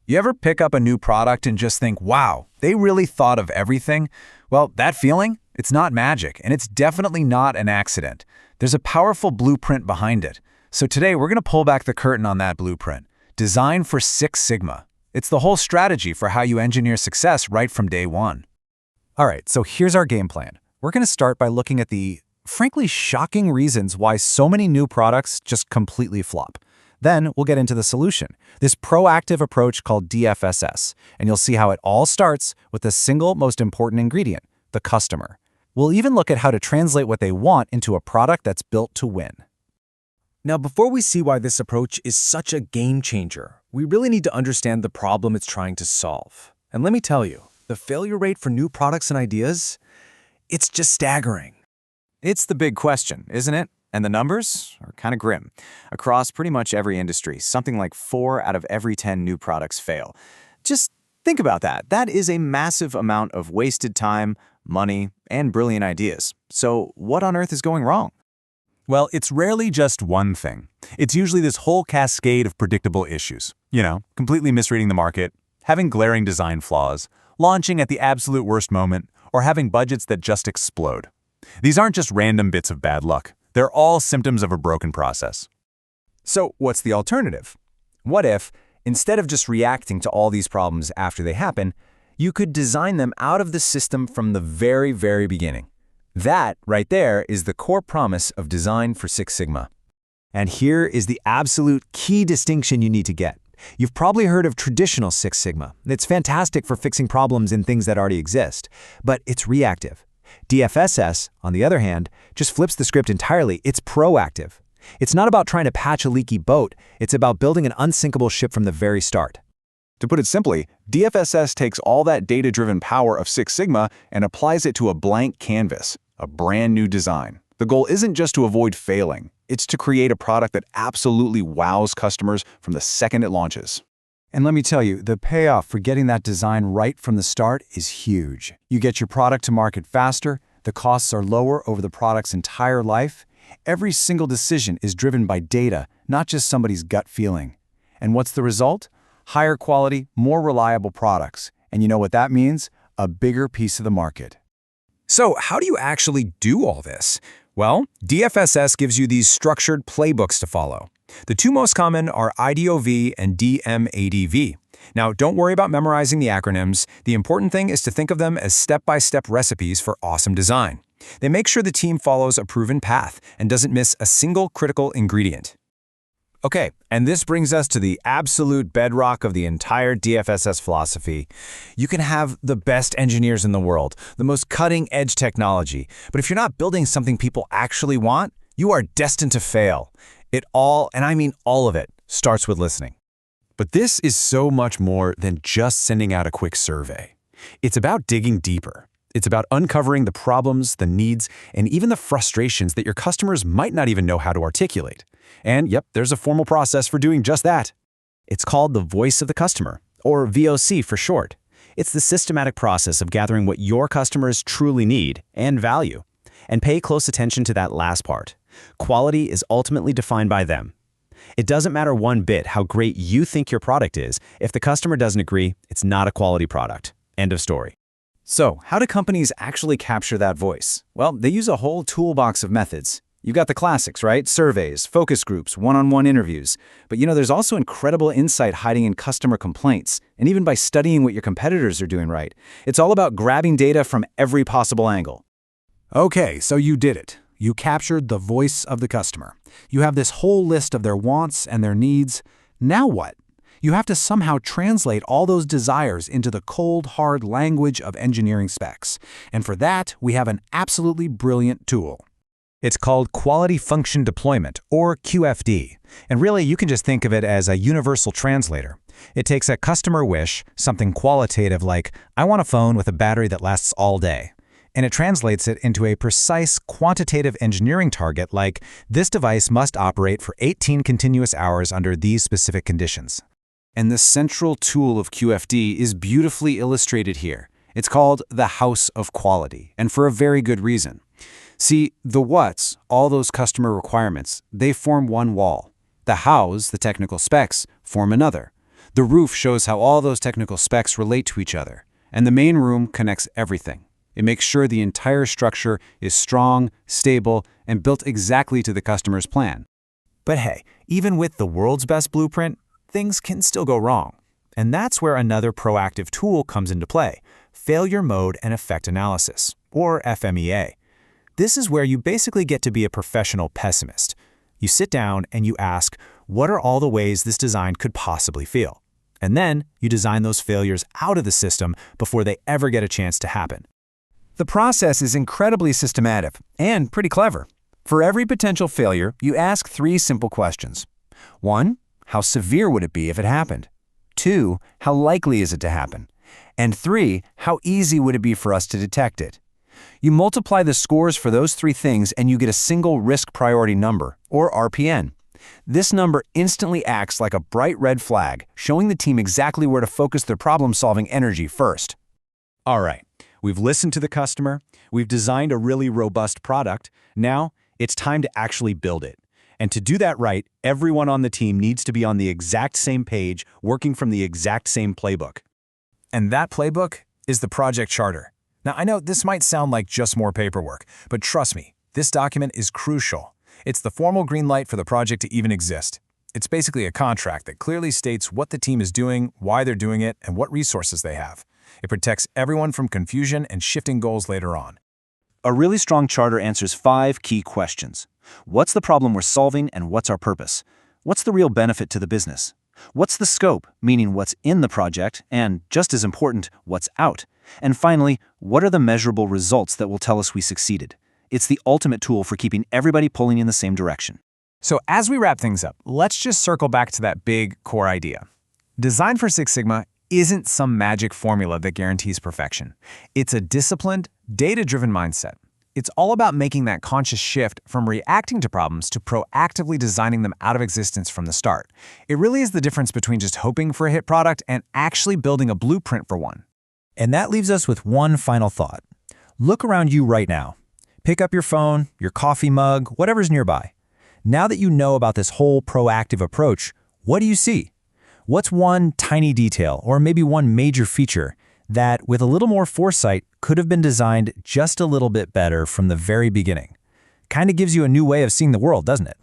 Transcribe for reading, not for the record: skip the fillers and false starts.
You ever pick up a new product and just think, wow, they really thought of everything? Well, that feeling, it's not magic, and it's definitely not an accident. There's a powerful blueprint behind it. So today, we're going to pull back the curtain on that blueprint. Design for Six Sigma. It's the whole strategy for how you engineer success right from day one. All right, so here's our game plan. We're going to start by looking at the, frankly, shocking reasons why so many new products just completely flop. Then we'll get into the solution, this proactive approach called DFSS, and you'll see how it all starts with the single most important ingredient, the customer. We'll even look at how to translate what they want into a product that's built to win. Now, before we see why this approach is such a game changer, we really need to understand the problem it's trying to solve. And let me tell you, the failure rate for new products and ideas, it's just staggering. It's the big question, isn't it? And the numbers are kind of grim. Across pretty much every industry, something like 4 out of every 10 new products fail. Just think about that. That is a massive amount of wasted time, money, and brilliant ideas. So what on earth is going wrong? Well, it's rarely just one thing. It's usually this whole cascade of predictable issues. Completely misreading the market, having glaring design flaws, launching at the absolute worst moment, or having budgets that just explode. These aren't just random bits of bad luck. They're all symptoms of a broken process. So what's the alternative? What if, instead of just reacting to all these problems after they happen, you could design them out of the system from the very, very beginning? That, right there, is the core promise of Design for Six Sigma. And here is the absolute key distinction you need to get. You've probably heard of traditional Six Sigma. It's fantastic for fixing problems in things that already exist, but it's reactive. DFSS, on the other hand, just flips the script entirely. It's proactive. It's not about trying to patch a leaky boat. It's about building an unsinkable ship from the very start. To put it simply, DFSS takes all that data-driven power of Six Sigma and applies it to a blank canvas, a brand new design. The goal isn't just to avoid failing. It's to create a product that absolutely wows customers from the second it launches. And let me tell you, the payoff for getting that design right from the start is huge. You get your product to market faster, the costs are lower over the product's entire life. Every single decision is driven by data, not just somebody's gut feeling. And what's the result? Higher quality, more reliable products. And you know what that means? A bigger piece of the market. So how do you actually do all this? Well, DFSS gives you these structured playbooks to follow. The two most common are IDOV and DMADV. Now, don't worry about memorizing the acronyms. The important thing is to think of them as step-by-step recipes for awesome design. They make sure the team follows a proven path and doesn't miss a single critical ingredient. Okay, and this brings us to the absolute bedrock of the entire DFSS philosophy. You can have the best engineers in the world, the most cutting-edge technology, but if you're not building something people actually want, you are destined to fail. It all, and I mean all of it, starts with listening. But this is so much more than just sending out a quick survey. It's about digging deeper. It's about uncovering the problems, the needs, and even the frustrations that your customers might not even know how to articulate. And yep, there's a formal process for doing just that. It's called the voice of the customer, or VOC for short. It's the systematic process of gathering what your customers truly need and value. And pay close attention to that last part. Quality is ultimately defined by them. It doesn't matter one bit how great you think your product is. If the customer doesn't agree, it's not a quality product. End of story. So, how do companies actually capture that voice? Well, they use a whole toolbox of methods. You've got the classics, right? Surveys, focus groups, one-on-one interviews. But there's also incredible insight hiding in customer complaints, and even by studying what your competitors are doing right. It's all about grabbing data from every possible angle. Okay, so you did it. You captured the voice of the customer. You have this whole list of their wants and their needs. Now what? You have to somehow translate all those desires into the cold, hard language of engineering specs. And for that, we have an absolutely brilliant tool. It's called Quality Function Deployment, or QFD. And really, you can just think of it as a universal translator. It takes a customer wish, something qualitative like, I want a phone with a battery that lasts all day. And it translates it into a precise quantitative engineering target like, this device must operate for 18 continuous hours under these specific conditions. And the central tool of QFD is beautifully illustrated here. It's called the House of Quality, and for a very good reason. See, the what's, all those customer requirements, they form one wall. The hows, the technical specs, form another. The roof shows how all those technical specs relate to each other, and the main room connects everything. It makes sure the entire structure is strong, stable, and built exactly to the customer's plan. But hey, even with the world's best blueprint, things can still go wrong. And that's where another proactive tool comes into play: failure mode and effect analysis, or FMEA. This is where you basically get to be a professional pessimist. You sit down and you ask, what are all the ways this design could possibly fail? And then you design those failures out of the system before they ever get a chance to happen. The process is incredibly systematic and pretty clever. For every potential failure, you ask 3 simple questions. 1, how severe would it be if it happened? 2, how likely is it to happen? And 3, how easy would it be for us to detect it? You multiply the scores for those 3 things and you get a single risk priority number, or RPN. This number instantly acts like a bright red flag, showing the team exactly where to focus their problem-solving energy first. All right, we've listened to the customer, we've designed a really robust product. Now, it's time to actually build it. And to do that right, everyone on the team needs to be on the exact same page, working from the exact same playbook. And that playbook is the project charter. Now, I know this might sound like just more paperwork, but trust me, this document is crucial. It's the formal green light for the project to even exist. It's basically a contract that clearly states what the team is doing, why they're doing it, and what resources they have. It protects everyone from confusion and shifting goals later on. A really strong charter answers 5 key questions. What's the problem we're solving and what's our purpose? What's the real benefit to the business? What's the scope, meaning what's in the project, and just as important, what's out? And finally, what are the measurable results that will tell us we succeeded? It's the ultimate tool for keeping everybody pulling in the same direction. So as we wrap things up, let's just circle back to that big core idea. Design for Six Sigma isn't some magic formula that guarantees perfection. It's a disciplined, data-driven mindset. It's all about making that conscious shift from reacting to problems to proactively designing them out of existence from the start. It really is the difference between just hoping for a hit product and actually building a blueprint for one. And that leaves us with one final thought. Look around you right now. Pick up your phone, your coffee mug, whatever's nearby. Now that you know about this whole proactive approach, what do you see? What's one tiny detail, or maybe one major feature, that, with a little more foresight, could have been designed just a little bit better from the very beginning? Kind of gives you a new way of seeing the world, doesn't it?